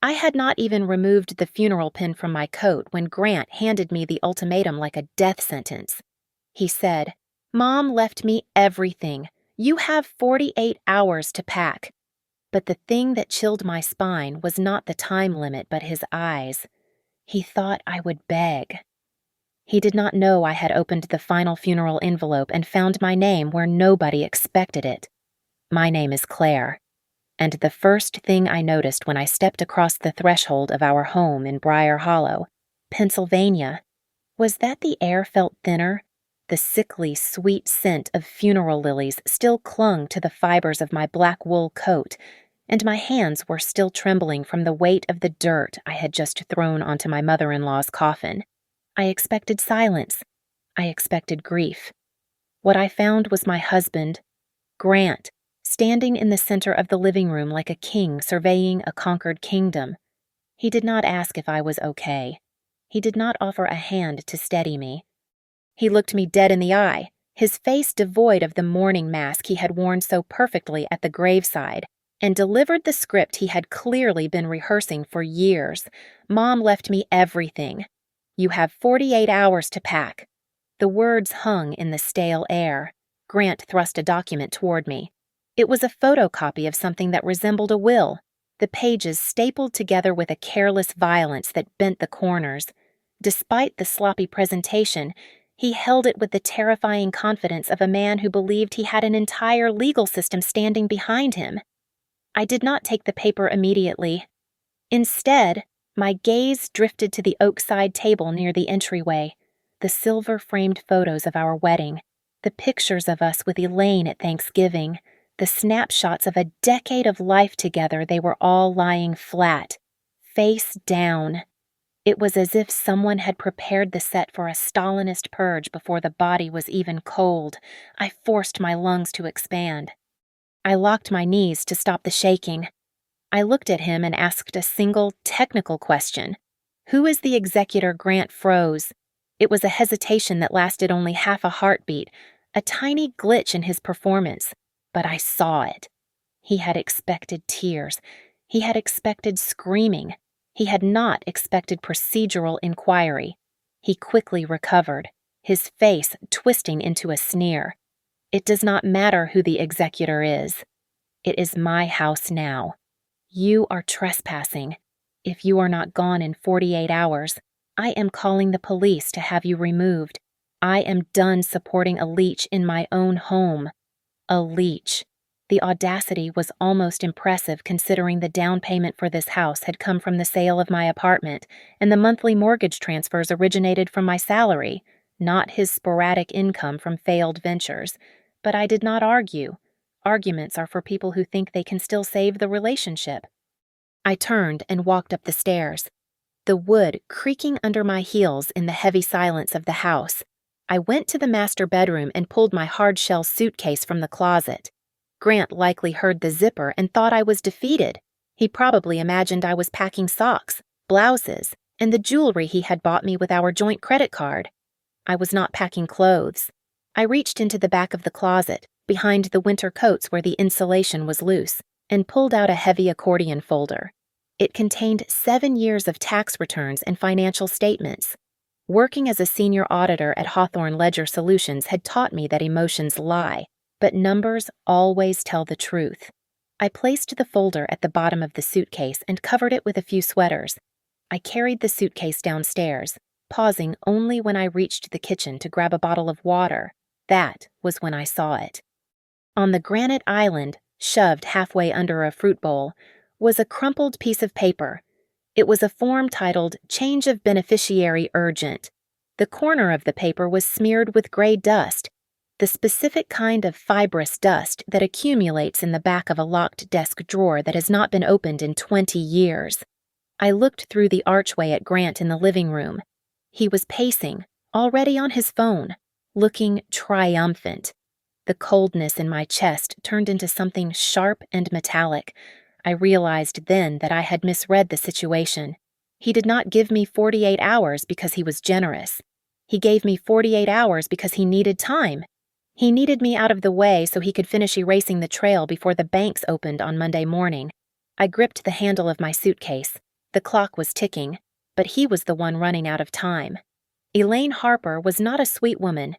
I had not even removed the funeral pin from my coat when Grant handed me the ultimatum like a death sentence. He said, "Mom left me everything. You have 48 hours to pack." But the thing that chilled my spine was not the time limit but his eyes. He thought I would beg. He did not know I had opened the final funeral envelope and found my name where nobody expected it. My name is Claire, and the first thing I noticed when I stepped across the threshold of our home in Briar Hollow, Pennsylvania, was that the air felt thinner. The sickly, sweet scent of funeral lilies still clung to the fibers of my black wool coat, and my hands were still trembling from the weight of the dirt I had just thrown onto my mother-in-law's coffin. I expected silence. I expected grief. What I found was my husband, Grant, standing in the center of the living room like a king surveying a conquered kingdom. He did not ask if I was okay. He did not offer a hand to steady me. He looked me dead in the eye, his face devoid of the mourning mask he had worn so perfectly at the graveside, and delivered the script he had clearly been rehearsing for years. "Mom left me everything. You have 48 hours to pack." The words hung in the stale air. Grant thrust a document toward me. It was a photocopy of something that resembled a will, the pages stapled together with a careless violence that bent the corners. Despite the sloppy presentation, he held it with the terrifying confidence of a man who believed he had an entire legal system standing behind him. I did not take the paper immediately. Instead, my gaze drifted to the oak-side table near the entryway, the silver-framed photos of our wedding, the pictures of us with Elaine at Thanksgiving, the snapshots of a decade of life together. They were all lying flat, face down. It was as if someone had prepared the set for a Stalinist purge before the body was even cold. I forced my lungs to expand. I locked my knees to stop the shaking. I looked at him and asked a single, technical question. "Who is the executor?" Grant froze. It was a hesitation that lasted only half a heartbeat, a tiny glitch in his performance, but I saw it. He had expected tears. He had expected screaming. He had not expected procedural inquiry. He quickly recovered, his face twisting into a sneer. "It does not matter who the executor is. It is my house now. You are trespassing. If you are not gone in 48 hours, I am calling the police to have you removed. I am done supporting a leech in my own home." A leech. The audacity was almost impressive considering the down payment for this house had come from the sale of my apartment, and the monthly mortgage transfers originated from my salary, not his sporadic income from failed ventures. But I did not argue. Arguments are for people who think they can still save the relationship. I turned and walked up the stairs, the wood creaking under my heels in the heavy silence of the house. I went to the master bedroom and pulled my hard-shell suitcase from the closet. Grant likely heard the zipper and thought I was defeated. He probably imagined I was packing socks, blouses, and the jewelry he had bought me with our joint credit card. I was not packing clothes. I reached into the back of the closet, behind the winter coats where the insulation was loose, and pulled out a heavy accordion folder. It contained 7 years of tax returns and financial statements. Working as a senior auditor at Hawthorne Ledger Solutions had taught me that emotions lie, but numbers always tell the truth. I placed the folder at the bottom of the suitcase and covered it with a few sweaters. I carried the suitcase downstairs, pausing only when I reached the kitchen to grab a bottle of water. That was when I saw it. On the granite island, shoved halfway under a fruit bowl, was a crumpled piece of paper. It was a form titled "Change of Beneficiary Urgent." The corner of the paper was smeared with gray dust, the specific kind of fibrous dust that accumulates in the back of a locked desk drawer that has not been opened in 20 years. I looked through the archway at Grant in the living room. He was pacing, already on his phone, looking triumphant. The coldness in my chest turned into something sharp and metallic. I realized then that I had misread the situation. He did not give me 48 hours because he was generous. He gave me 48 hours because he needed time. He needed me out of the way so he could finish erasing the trail before the banks opened on Monday morning. I gripped the handle of my suitcase, The clock was ticking, but he was the one running out of time. Elaine Harper was not a sweet woman.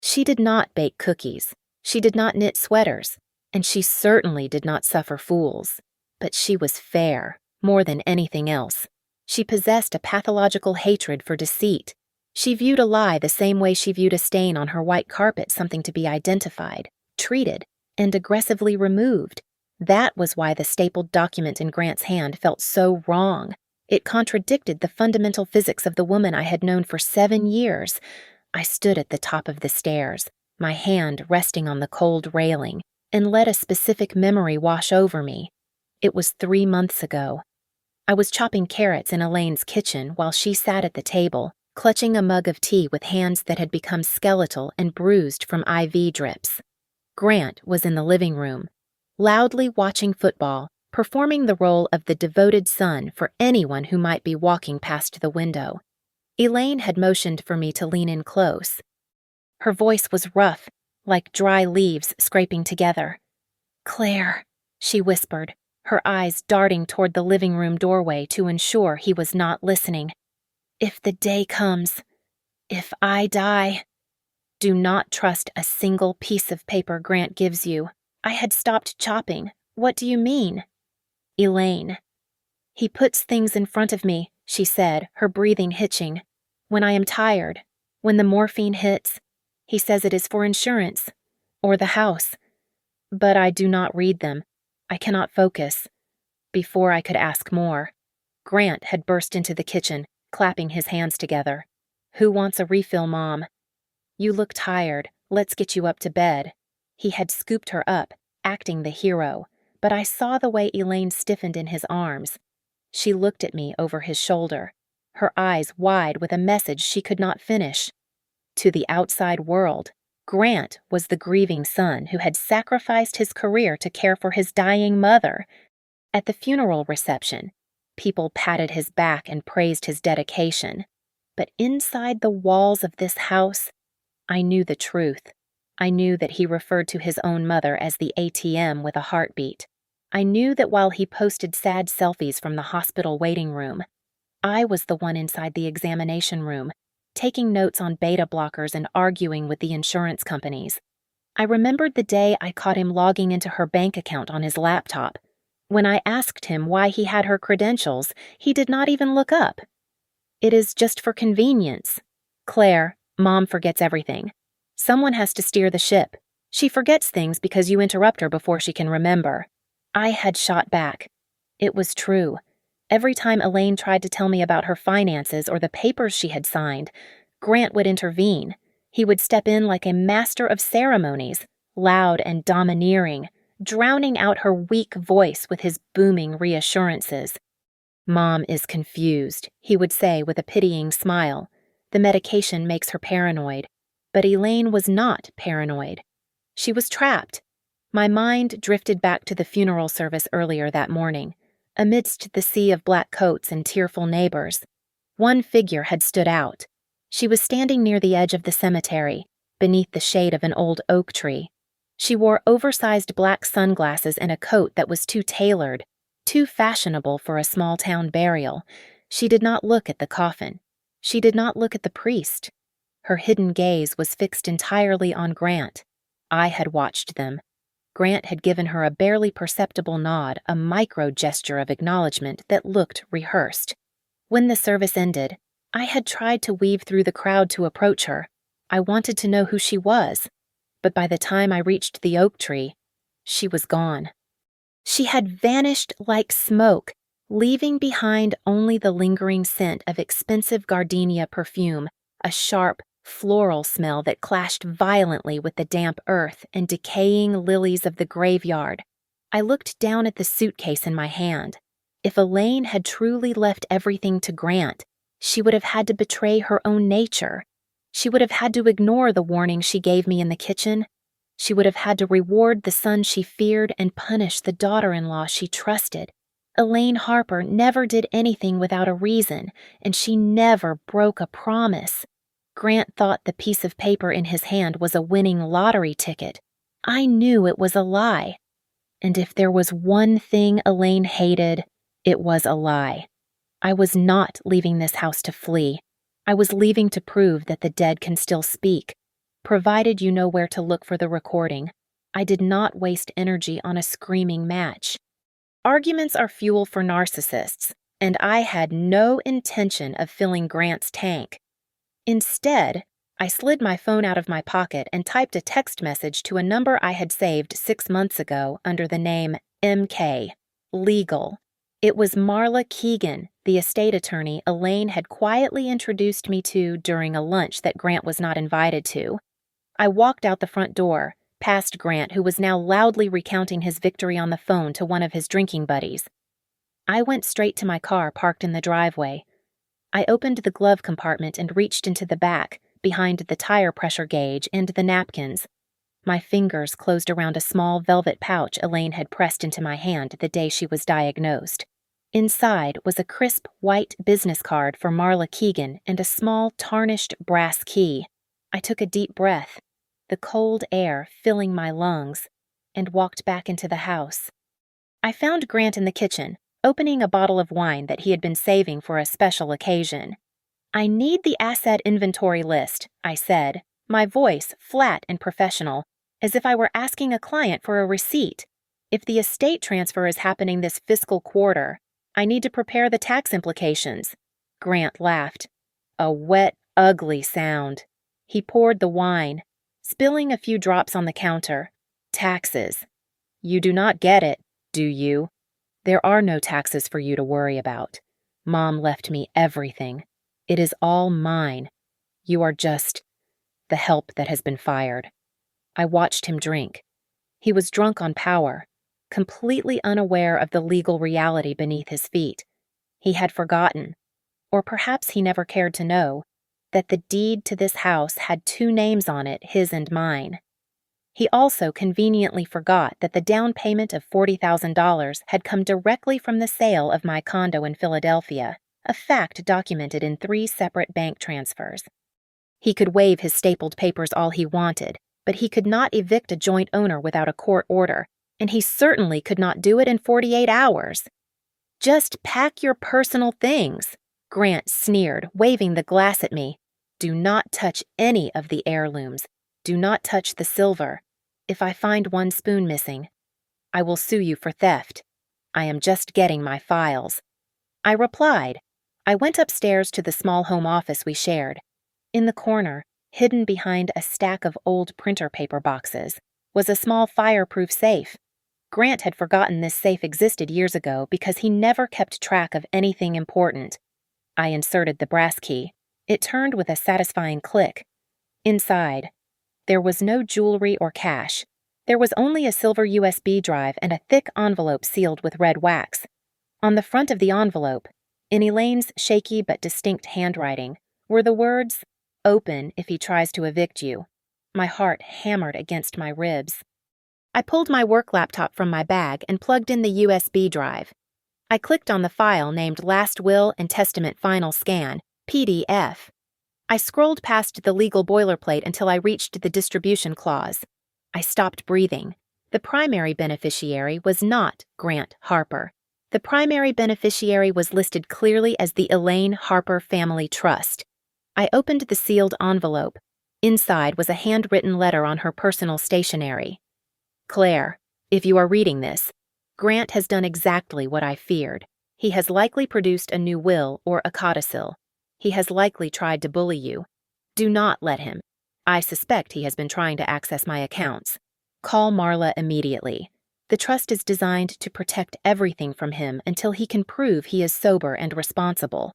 She did not bake cookies, she did not knit sweaters, and she certainly did not suffer fools. But she was fair, more than anything else. She possessed a pathological hatred for deceit. She viewed a lie the same way she viewed a stain on her white carpet something to be identified, treated, and aggressively removed. That was why the stapled document in Grant's hand felt so wrong. It contradicted the fundamental physics of the woman I had known for 7 years. I stood at the top of the stairs, my hand resting on the cold railing, and let a specific memory wash over me. It was 3 months ago. I was chopping carrots in Elaine's kitchen while she sat at the table, clutching a mug of tea with hands that had become skeletal and bruised from IV drips. Grant was in the living room, loudly watching football, performing the role of the devoted son for anyone who might be walking past the window. Elaine had motioned for me to lean in close. Her voice was rough, like dry leaves scraping together. "Claire," she whispered, her eyes darting toward the living room doorway to ensure he was not listening. "If the day comes, if I die, do not trust a single piece of paper Grant gives you." I had stopped chopping. "What do you mean?" "Elaine." "He puts things in front of me," she said, her breathing hitching. "When I am tired, when the morphine hits, he says it is for insurance, or the house. But I do not read them. I cannot focus." Before I could ask more, Grant had burst into the kitchen, clapping his hands together. "Who wants a refill, Mom?" "You look tired. Let's get you up to bed." He had scooped her up, acting the hero, but I saw the way Elaine stiffened in his arms. She looked at me over his shoulder, her eyes wide with a message she could not finish. To the outside world, Grant was the grieving son who had sacrificed his career to care for his dying mother. At the funeral reception, people patted his back and praised his dedication. But inside the walls of this house, I knew the truth. I knew that he referred to his own mother as the ATM with a heartbeat. I knew that while he posted sad selfies from the hospital waiting room, I was the one inside the examination room, taking notes on beta blockers and arguing with the insurance companies. I remembered the day I caught him logging into her bank account on his laptop. When I asked him why he had her credentials, he did not even look up. "It is just for convenience. Claire, Mom forgets everything. Someone has to steer the ship. She forgets things because you interrupt her before she can remember." I had shot back. It was true. Every time Elaine tried to tell me about her finances or the papers she had signed, Grant would intervene. He would step in like a master of ceremonies, loud and domineering, drowning out her weak voice with his booming reassurances. "Mom is confused," he would say with a pitying smile. "The medication makes her paranoid." But Elaine was not paranoid. She was trapped. My mind drifted back to the funeral service earlier that morning. Amidst the sea of black coats and tearful neighbors, one figure had stood out. She was standing near the edge of the cemetery, beneath the shade of an old oak tree. She wore oversized black sunglasses and a coat that was too tailored, too fashionable for a small-town burial. She did not look at the coffin. She did not look at the priest. Her hidden gaze was fixed entirely on Grant. I had watched them. Grant had given her a barely perceptible nod, a micro-gesture of acknowledgement that looked rehearsed. When the service ended, I had tried to weave through the crowd to approach her. I wanted to know who she was. But by the time I reached the oak tree, she was gone. She had vanished like smoke, leaving behind only the lingering scent of expensive gardenia perfume, a sharp, floral smell that clashed violently with the damp earth and decaying lilies of the graveyard. I looked down at the suitcase in my hand. If Elaine had truly left everything to Grant, she would have had to betray her own nature. She would have had to ignore the warning she gave me in the kitchen. She would have had to reward the son she feared and punish the daughter-in-law she trusted. Elaine Harper never did anything without a reason, and she never broke a promise. Grant thought the piece of paper in his hand was a winning lottery ticket. I knew it was a lie. And if there was one thing Elaine hated, it was a lie. I was not leaving this house to flee. I was leaving to prove that the dead can still speak, provided you know where to look for the recording. I did not waste energy on a screaming match. Arguments are fuel for narcissists, and I had no intention of filling Grant's tank. Instead, I slid my phone out of my pocket and typed a text message to a number I had saved 6 months ago under the name MK, Legal. It was Marla Keegan, the estate attorney Elaine had quietly introduced me to during a lunch that Grant was not invited to. I walked out the front door, past Grant, who was now loudly recounting his victory on the phone to one of his drinking buddies. I went straight to my car parked in the driveway. I opened the glove compartment and reached into the back, behind the tire pressure gauge and the napkins. My fingers closed around a small velvet pouch Elaine had pressed into my hand the day she was diagnosed. Inside was a crisp white business card for Marla Keegan and a small tarnished brass key. I took a deep breath, the cold air filling my lungs, and walked back into the house. I found Grant in the kitchen, opening a bottle of wine that he had been saving for a special occasion. "I need the asset inventory list," I said, my voice flat and professional, as if I were asking a client for a receipt. "If the estate transfer is happening this fiscal quarter, I need to prepare the tax implications." Grant laughed. A wet, ugly sound. He poured the wine, spilling a few drops on the counter. "Taxes. You do not get it, do you? There are no taxes for you to worry about. Mom left me everything. It is all mine. You are just the help that has been fired." I watched him drink. He was drunk on power, completely unaware of the legal reality beneath his feet. He had forgotten, or perhaps he never cared to know, that the deed to this house had 2 names on it, his and mine. He also conveniently forgot that the down payment of $40,000 had come directly from the sale of my condo in Philadelphia, a fact documented in 3 separate bank transfers. He could waive his stapled papers all he wanted, but he could not evict a joint owner without a court order, and he certainly could not do it in 48 hours. "Just pack your personal things," Grant sneered, waving the glass at me. "Do not touch any of the heirlooms. Do not touch the silver. If I find 1 spoon missing, I will sue you for theft. I am just getting my files." I replied. I went upstairs to the small home office we shared. In the corner, hidden behind a stack of old printer paper boxes, was a small fireproof safe. Grant had forgotten this safe existed years ago because he never kept track of anything important. I inserted the brass key. It turned with a satisfying click. Inside, there was no jewelry or cash. There was only a silver USB drive and a thick envelope sealed with red wax. On the front of the envelope, in Elaine's shaky but distinct handwriting, were the words, "Open if he tries to evict you." My heart hammered against my ribs. I pulled my work laptop from my bag and plugged in the USB drive. I clicked on the file named Last Will and Testament Final Scan, PDF. I scrolled past the legal boilerplate until I reached the distribution clause. I stopped breathing. The primary beneficiary was not Grant Harper. The primary beneficiary was listed clearly as the Elaine Harper Family Trust. I opened the sealed envelope. Inside was a handwritten letter on her personal stationery. "Claire, if you are reading this, Grant has done exactly what I feared. He has likely produced a new will or a codicil. He has likely tried to bully you. Do not let him. I suspect he has been trying to access my accounts. Call Marla immediately. The trust is designed to protect everything from him until he can prove he is sober and responsible,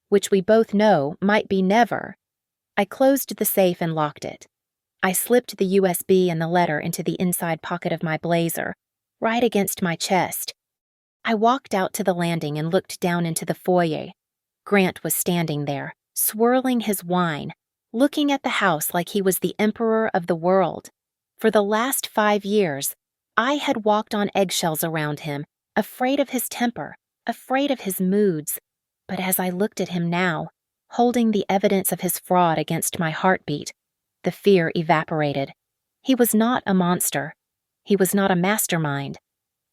which we both know might be never." I closed the safe and locked it. I slipped the USB and the letter into the inside pocket of my blazer, right against my chest. I walked out to the landing and looked down into the foyer. Grant was standing there, swirling his wine, looking at the house like he was the emperor of the world. For the last 5 years, I had walked on eggshells around him, afraid of his temper, afraid of his moods. But as I looked at him now, holding the evidence of his fraud against my heartbeat, the fear evaporated. He was not a monster. He was not a mastermind.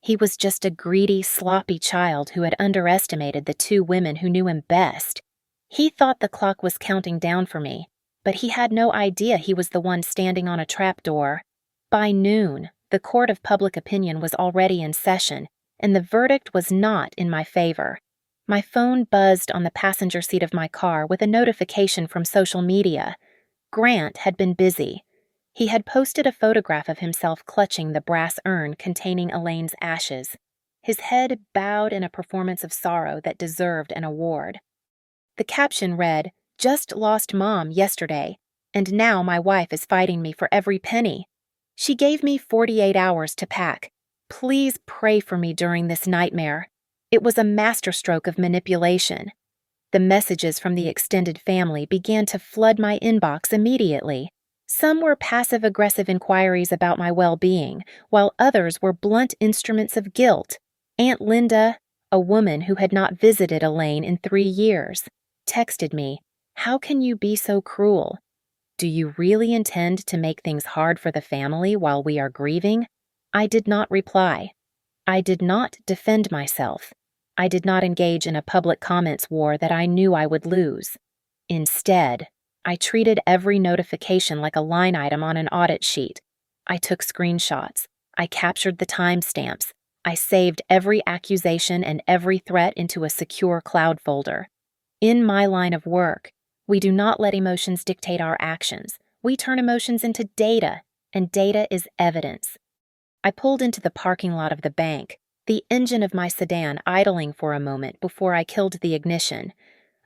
He was just a greedy, sloppy child who had underestimated the two women who knew him best. He thought the clock was counting down for me, but he had no idea he was the one standing on a trapdoor. By noon, the court of public opinion was already in session, and the verdict was not in my favor. My phone buzzed on the passenger seat of my car with a notification from social media. Grant had been busy. He had posted a photograph of himself clutching the brass urn containing Elaine's ashes, his head bowed in a performance of sorrow that deserved an award. The caption read, "Just lost Mom yesterday, and now my wife is fighting me for every penny. She gave me 48 hours to pack. Please pray for me during this nightmare." It was a masterstroke of manipulation. The messages from the extended family began to flood my inbox immediately. Some were passive-aggressive inquiries about my well-being, while others were blunt instruments of guilt. Aunt Linda, a woman who had not visited Elaine in 3 years, texted me, "How can you be so cruel? Do you really intend to make things hard for the family while we are grieving?" I did not reply. I did not defend myself. I did not engage in a public comments war that I knew I would lose. Instead, I treated every notification like a line item on an audit sheet. I took screenshots. I captured the timestamps. I saved every accusation and every threat into a secure cloud folder. In my line of work, we do not let emotions dictate our actions. We turn emotions into data, and data is evidence. I pulled into the parking lot of the bank, the engine of my sedan idling for a moment before I killed the ignition.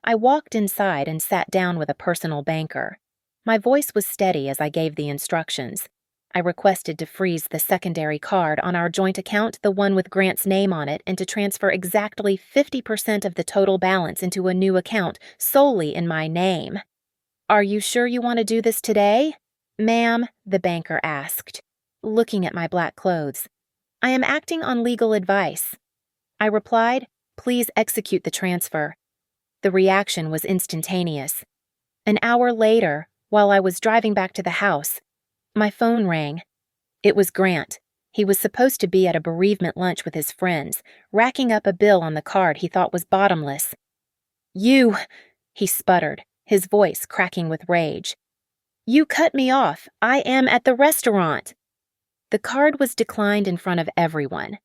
I walked inside and sat down with a personal banker. My voice was steady as I gave the instructions. I requested to freeze the secondary card on our joint account, the one with Grant's name on it, and to transfer exactly 50% of the total balance into a new account solely in my name. "Are you sure you want to do this today?" "Ma'am," the banker asked, looking at my black clothes. "I am acting on legal advice." I replied, "Please execute the transfer." The reaction was instantaneous. An hour later, while I was driving back to the house, my phone rang. It was Grant. He was supposed to be at a bereavement lunch with his friends, racking up a bill on the card he thought was bottomless. "You," he sputtered, his voice cracking with rage. "You cut me off. I am at the restaurant." The card was declined in front of everyone.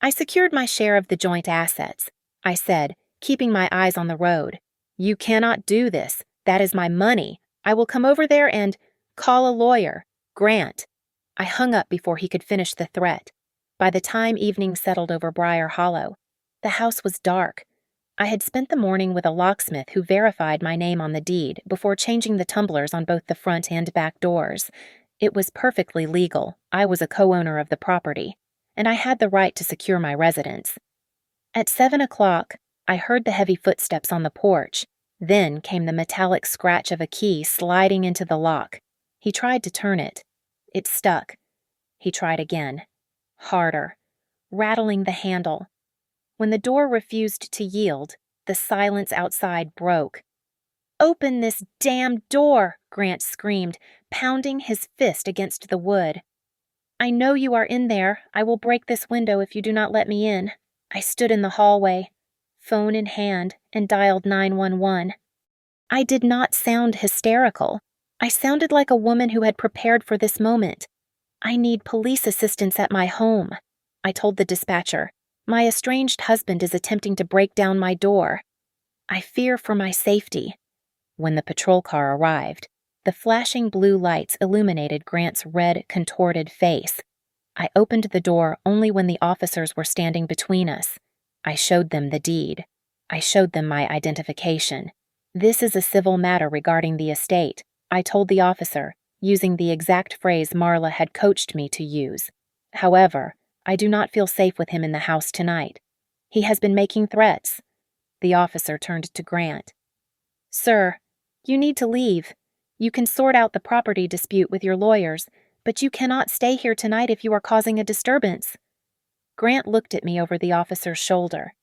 "I secured my share of the joint assets," I said, keeping my eyes on the road. "You cannot do this. That is my money. I will come over there and call a lawyer. Grant." I hung up before he could finish the threat. By the time evening settled over Briar Hollow, the house was dark. I had spent the morning with a locksmith who verified my name on the deed before changing the tumblers on both the front and back doors. It was perfectly legal. I was a co-owner of the property, and I had the right to secure my residence. At 7 o'clock, I heard the heavy footsteps on the porch. Then came the metallic scratch of a key sliding into the lock. He tried to turn it. It stuck. He tried again. Harder. Rattling the handle. When the door refused to yield, the silence outside broke. "Open this damn door!" Grant screamed, pounding his fist against the wood. "I know you are in there. I will break this window if you do not let me in." I stood in the hallway, phone in hand, and dialed 911. I did not sound hysterical. I sounded like a woman who had prepared for this moment. "I need police assistance at my home," I told the dispatcher. "My estranged husband is attempting to break down my door. I fear for my safety." When the patrol car arrived, the flashing blue lights illuminated Grant's red, contorted face. I opened the door only when the officers were standing between us. I showed them the deed. I showed them my identification. "This is a civil matter regarding the estate," I told the officer, using the exact phrase Marla had coached me to use. "However, I do not feel safe with him in the house tonight. He has been making threats." The officer turned to Grant. "Sir, you need to leave. You can sort out the property dispute with your lawyers, but you cannot stay here tonight if you are causing a disturbance." Grant looked at me over the officer's shoulder.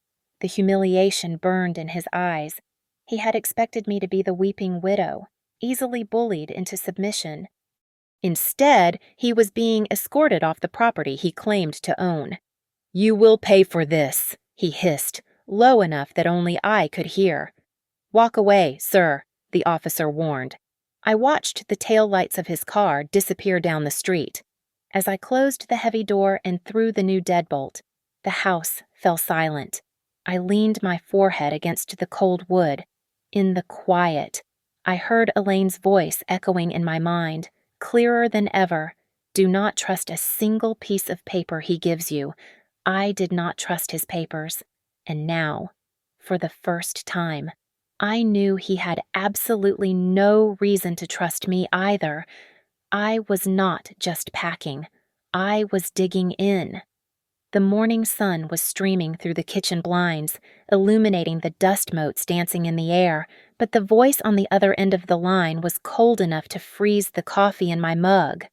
The humiliation burned in his eyes. He had expected me to be the weeping widow, easily bullied into submission. Instead, he was being escorted off the property he claimed to own. You will pay for this, he hissed, low enough that only I could hear. Walk away, sir, the officer warned. I watched the taillights of his car disappear down the street. As I closed the heavy door and threw the new deadbolt, the house fell silent. I leaned my forehead against the cold wood. In the quiet, I heard Elaine's voice echoing in my mind, clearer than ever. Do not trust a single piece of paper he gives you. I did not trust his papers. And now, for the first time, I knew he had absolutely no reason to trust me either. I was not just packing. I was digging in. The morning sun was streaming through the kitchen blinds, illuminating the dust motes dancing in the air, but the voice on the other end of the line was cold enough to freeze the coffee in my mug.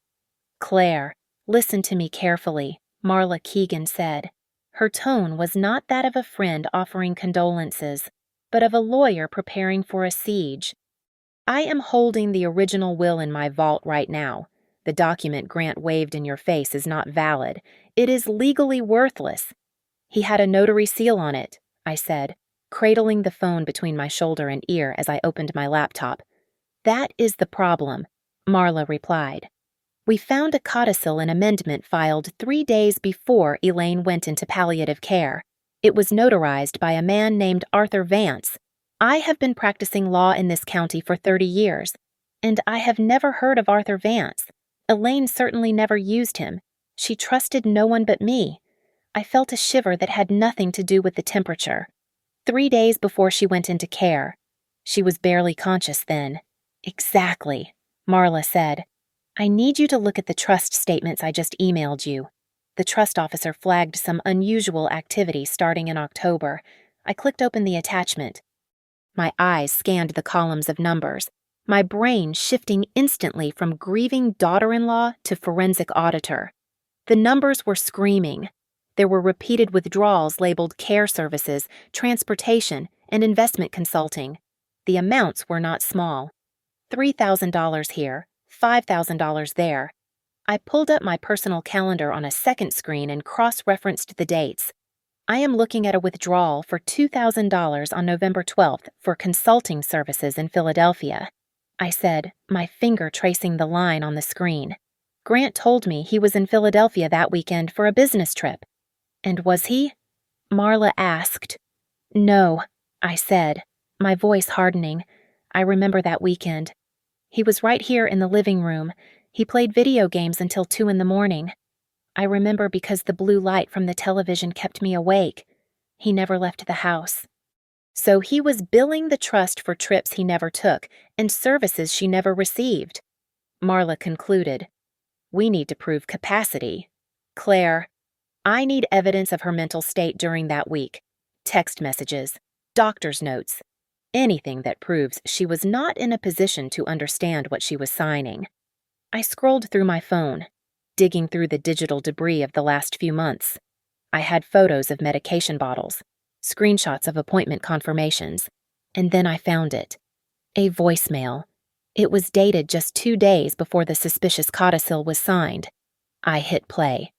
Claire, listen to me carefully, Marla Keegan said. Her tone was not that of a friend offering condolences, but of a lawyer preparing for a siege. I am holding the original will in my vault right now. The document Grant waved in your face is not valid. It is legally worthless. He had a notary seal on it, I said, cradling the phone between my shoulder and ear as I opened my laptop. That is the problem, Marla replied. We found a codicil and amendment filed 3 days before Elaine went into palliative care. It was notarized by a man named Arthur Vance. I have been practicing law in this county for 30 years, and I have never heard of Arthur Vance. Elaine certainly never used him. She trusted no one but me. I felt a shiver that had nothing to do with the temperature. 3 days before she went into care. She was barely conscious then. Exactly, Marla said. I need you to look at the trust statements I just emailed you. The trust officer flagged some unusual activity starting in October. I clicked open the attachment. My eyes scanned the columns of numbers, my brain shifting instantly from grieving daughter-in-law to forensic auditor. The numbers were screaming. There were repeated withdrawals labeled care services, transportation, and investment consulting. The amounts were not small. $3,000 here, $5,000 there. I pulled up my personal calendar on a second screen and cross-referenced the dates. I am looking at a withdrawal for $2,000 on November 12th for consulting services in Philadelphia. I said, my finger tracing the line on the screen. Grant told me he was in Philadelphia that weekend for a business trip. And was he? Marla asked. No, I said, my voice hardening. I remember that weekend. He was right here in the living room. He played video games until 2 in the morning. I remember because the blue light from the television kept me awake. He never left the house. So he was billing the trust for trips he never took and services she never received. Marla concluded. We need to prove capacity. Claire, I need evidence of her mental state during that week. Text messages, doctor's notes, anything that proves she was not in a position to understand what she was signing. I scrolled through my phone, digging through the digital debris of the last few months. I had photos of medication bottles, screenshots of appointment confirmations, and then I found it. A voicemail. It was dated just 2 days before the suspicious codicil was signed. I hit play.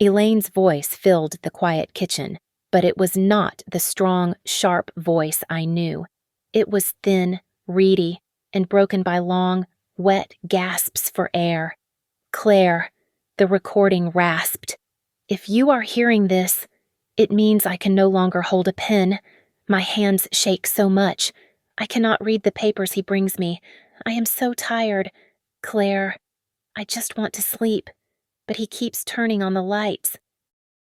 Elaine's voice filled the quiet kitchen, but it was not the strong, sharp voice I knew. It was thin, reedy, and broken by long, wet gasps for air. Claire, the recording rasped. If you are hearing this, it means I can no longer hold a pen. My hands shake so much. I cannot read the papers he brings me. I am so tired. Claire, I just want to sleep, but he keeps turning on the lights.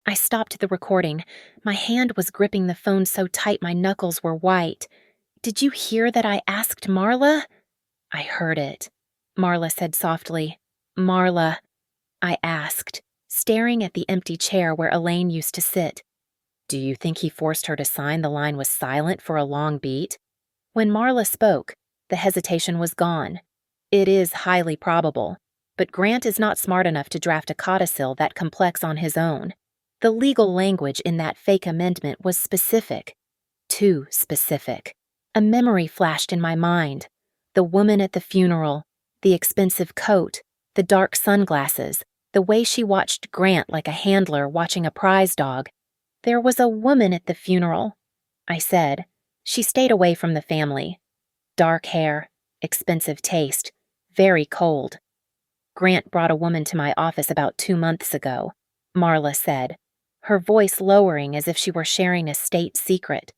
I stopped the recording. My hand was gripping the phone so tight my knuckles were white. Did you hear that I asked Marla? I heard it. Marla said softly. Marla, I asked, staring at the empty chair where Elaine used to sit. Do you think he forced her to sign the line was silent for a long beat? When Marla spoke, the hesitation was gone. It is highly probable, but Grant is not smart enough to draft a codicil that complex on his own. The legal language in that fake amendment was specific. Too specific. A memory flashed in my mind. The woman at the funeral, the expensive coat, the dark sunglasses, the way she watched Grant like a handler watching a prize dog. "There was a woman at the funeral," I said. "She stayed away from the family. Dark hair, expensive taste, very cold. Grant brought a woman to my office about 2 months ago," Marla said, her voice lowering as if she were sharing a state secret.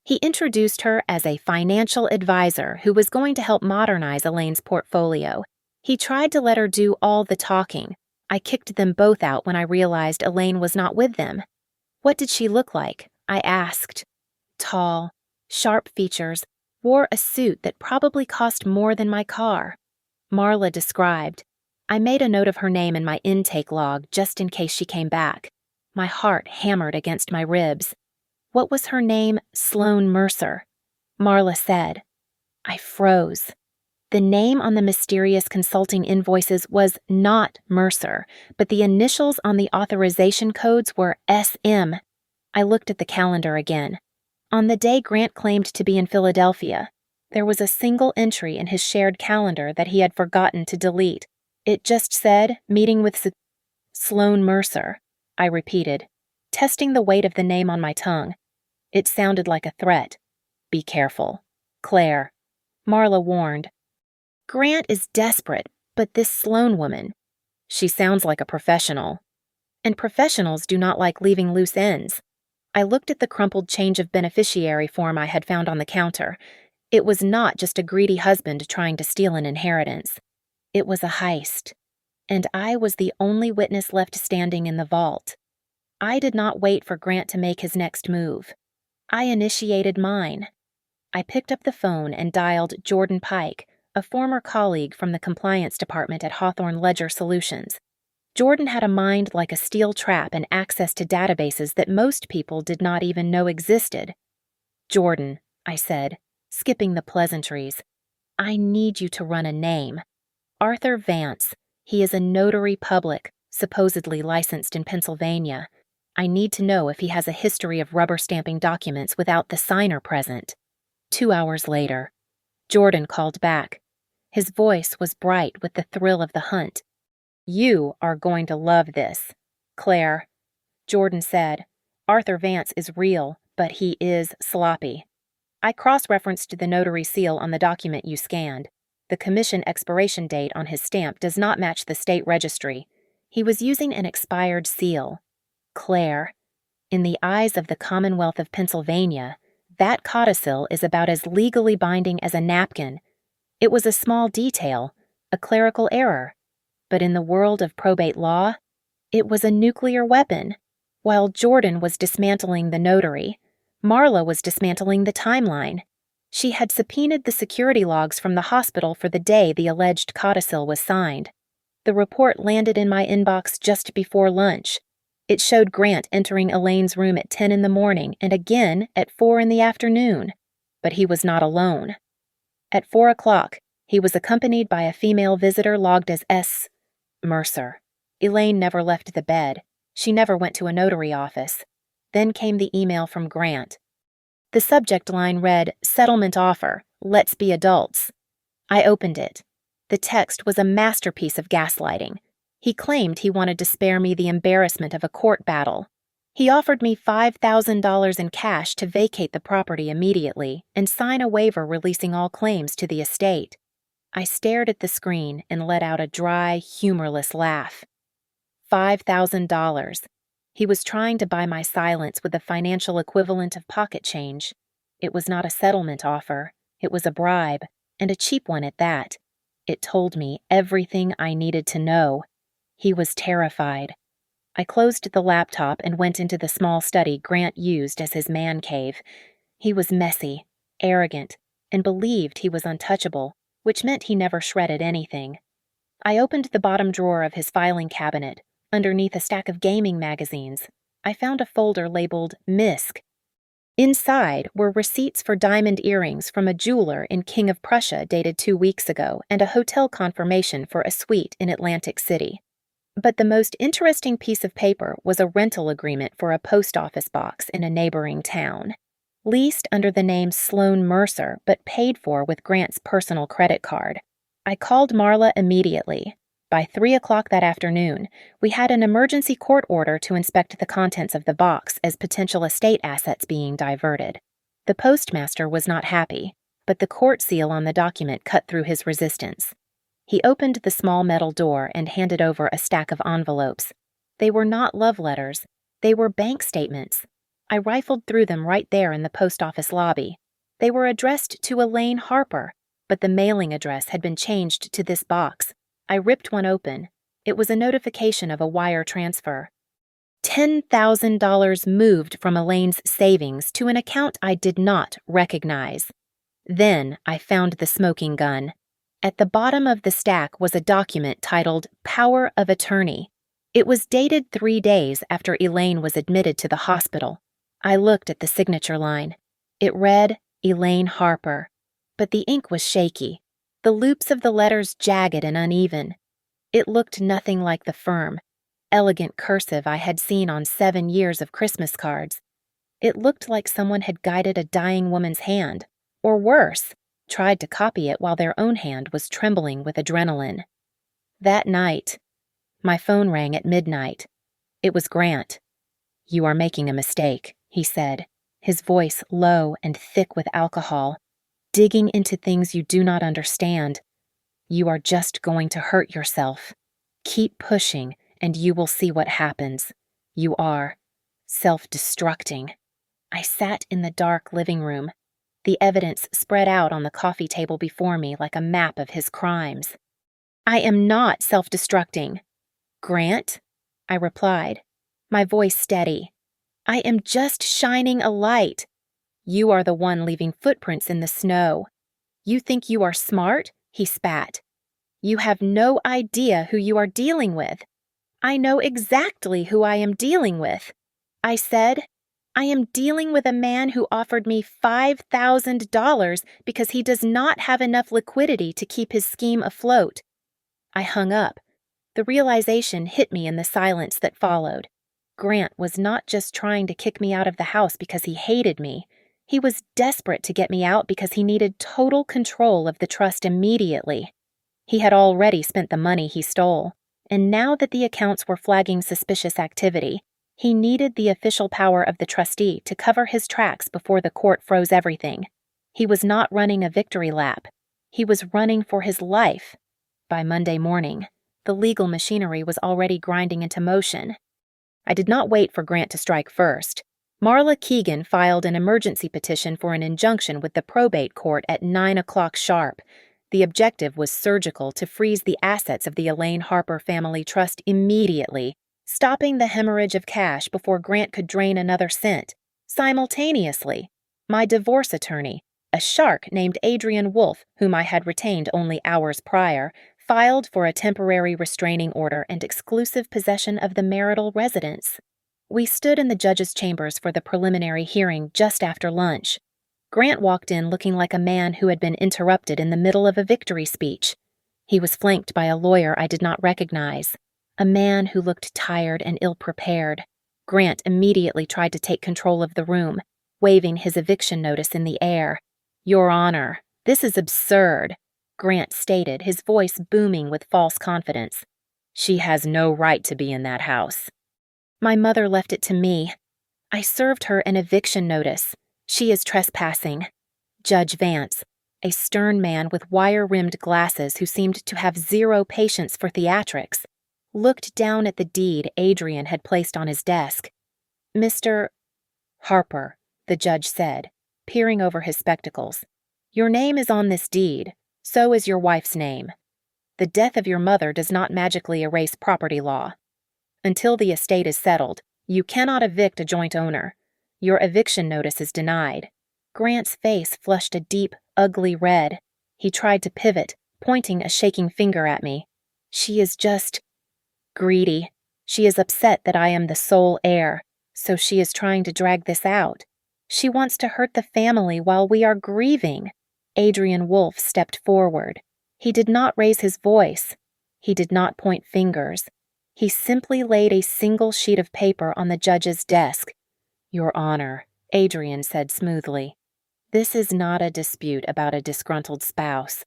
"He introduced her as a financial advisor who was going to help modernize Elaine's portfolio. He tried to let her do all the talking. I kicked them both out when I realized Elaine was not with them." "What did she look like?" I asked. "Tall, sharp features, wore a suit that probably cost more than my car," Marla described. I made a note of her name in my intake log just in case she came back. My heart hammered against my ribs. "What was her name?" "Sloane Mercer," Marla said. I froze. The name on the mysterious consulting invoices was not Mercer, but the initials on the authorization codes were SM. I looked at the calendar again. On the day Grant claimed to be in Philadelphia, there was a single entry in his shared calendar that he had forgotten to delete. It just said, "Meeting with Sloane Mercer," I repeated, testing the weight of the name on my tongue. It sounded like a threat. "Be careful. Claire," Marla warned. "Grant is desperate, but this Sloane woman, she sounds like a professional. And professionals do not like leaving loose ends." I looked at the crumpled change of beneficiary form I had found on the counter. It was not just a greedy husband trying to steal an inheritance. It was a heist. And I was the only witness left standing in the vault. I did not wait for Grant to make his next move. I initiated mine. I picked up the phone and dialed Jordan Pike, a former colleague from the compliance department at Hawthorne Ledger Solutions. Jordan had a mind like a steel trap and access to databases that most people did not even know existed. "Jordan," I said, skipping the pleasantries, "I need you to run a name. Arthur Vance. He is a notary public, supposedly licensed in Pennsylvania. I need to know if he has a history of rubber stamping documents without the signer present." 2 hours later, Jordan called back. His voice was bright with the thrill of the hunt. "You are going to love this, Claire," Jordan said. "Arthur Vance is real, but he is sloppy." I cross-referenced the notary seal on the document you scanned. The commission expiration date on his stamp does not match the state registry. He was using an expired seal. Claire, in the eyes of the Commonwealth of Pennsylvania, that codicil is about as legally binding as a napkin. It was a small detail, a clerical error. But in the world of probate law, it was a nuclear weapon. While Jordan was dismantling the notary, Marla was dismantling the timeline. She had subpoenaed the security logs from the hospital for the day the alleged codicil was signed. The report landed in my inbox just before lunch. It showed Grant entering Elaine's room at 10 in the morning and again at 4 in the afternoon. But he was not alone. At 4 o'clock, he was accompanied by a female visitor logged as S. Mercer. Elaine never left the bed. She never went to a notary office. Then came the email from Grant. The subject line read, "Settlement offer. Let's be adults." I opened it. The text was a masterpiece of gaslighting. He claimed he wanted to spare me the embarrassment of a court battle. He offered me $5,000 in cash to vacate the property immediately and sign a waiver releasing all claims to the estate. I stared at the screen and let out a dry, humorless laugh. $5,000. He was trying to buy my silence with the financial equivalent of pocket change. It was not a settlement offer. It was a bribe, and a cheap one at that. It told me everything I needed to know. He was terrified. I closed the laptop and went into the small study Grant used as his man cave. He was messy, arrogant, and believed he was untouchable, which meant he never shredded anything. I opened the bottom drawer of his filing cabinet. Underneath a stack of gaming magazines, I found a folder labeled MISC. Inside were receipts for diamond earrings from a jeweler in King of Prussia dated 2 weeks ago and a hotel confirmation for a suite in Atlantic City. But the most interesting piece of paper was a rental agreement for a post office box in a neighboring town. Leased under the name Sloane Mercer, but paid for with Grant's personal credit card. I called Marla immediately. By 3 o'clock that afternoon, we had an emergency court order to inspect the contents of the box as potential estate assets being diverted. The postmaster was not happy, but the court seal on the document cut through his resistance. He opened the small metal door and handed over a stack of envelopes. They were not love letters. They were bank statements. I rifled through them right there in the post office lobby. They were addressed to Elaine Harper, but the mailing address had been changed to this box. I ripped one open. It was a notification of a wire transfer. $10,000 moved from Elaine's savings to an account I did not recognize. Then I found the smoking gun. At the bottom of the stack was a document titled Power of Attorney. It was dated 3 days after Elaine was admitted to the hospital. I looked at the signature line. It read, Elaine Harper. But the ink was shaky, the loops of the letters jagged and uneven. It looked nothing like the firm, elegant cursive I had seen on 7 years of Christmas cards. It looked like someone had guided a dying woman's hand, or worse, tried to copy it while their own hand was trembling with adrenaline. That night, my phone rang at midnight. It was Grant. "You are making a mistake," he said, his voice low and thick with alcohol, digging into things you do not understand. "You are just going to hurt yourself. Keep pushing, and you will see what happens. You are self-destructing." I sat in the dark living room. The evidence spread out on the coffee table before me like a map of his crimes. "I am not self-destructing." "Grant?" I replied, my voice steady. "I am just shining a light. You are the one leaving footprints in the snow. You think you are smart?" he spat. "You have no idea who you are dealing with." "I know exactly who I am dealing with," I said. "I am dealing with a man who offered me $5,000 because he does not have enough liquidity to keep his scheme afloat." I hung up. The realization hit me in the silence that followed. Grant was not just trying to kick me out of the house because he hated me. He was desperate to get me out because he needed total control of the trust immediately. He had already spent the money he stole, and now that the accounts were flagging suspicious activity, he needed the official power of the trustee to cover his tracks before the court froze everything. He was not running a victory lap. He was running for his life. By Monday morning, the legal machinery was already grinding into motion. I did not wait for Grant to strike first. Marla Keegan filed an emergency petition for an injunction with the probate court at 9 o'clock sharp. The objective was surgical to freeze the assets of the Elaine Harper Family Trust immediately, stopping the hemorrhage of cash before Grant could drain another cent. Simultaneously, my divorce attorney, a shark named Adrian Wolfe, whom I had retained only hours prior, filed for a temporary restraining order and exclusive possession of the marital residence. We stood in the judge's chambers for the preliminary hearing just after lunch. Grant walked in looking like a man who had been interrupted in the middle of a victory speech. He was flanked by a lawyer I did not recognize, a man who looked tired and ill-prepared. Grant immediately tried to take control of the room, waving his eviction notice in the air. "Your Honor, this is absurd," Grant stated, his voice booming with false confidence. "She has no right to be in that house." "My mother left it to me. I served her an eviction notice. She is trespassing." Judge Vance, a stern man with wire-rimmed glasses who seemed to have zero patience for theatrics, looked down at the deed Adrian had placed on his desk. "Mr. Harper," the judge said, peering over his spectacles, "your name is on this deed. So is your wife's name. The death of your mother does not magically erase property law. Until the estate is settled, you cannot evict a joint owner. Your eviction notice is denied." Grant's face flushed a deep, ugly red. He tried to pivot, pointing a shaking finger at me. "She is just greedy. She is upset that I am the sole heir, so she is trying to drag this out. She wants to hurt the family while we are grieving." Adrian Wolfe stepped forward. He did not raise his voice. He did not point fingers. He simply laid a single sheet of paper on the judge's desk. "Your Honor," Adrian said smoothly, "this is not a dispute about a disgruntled spouse.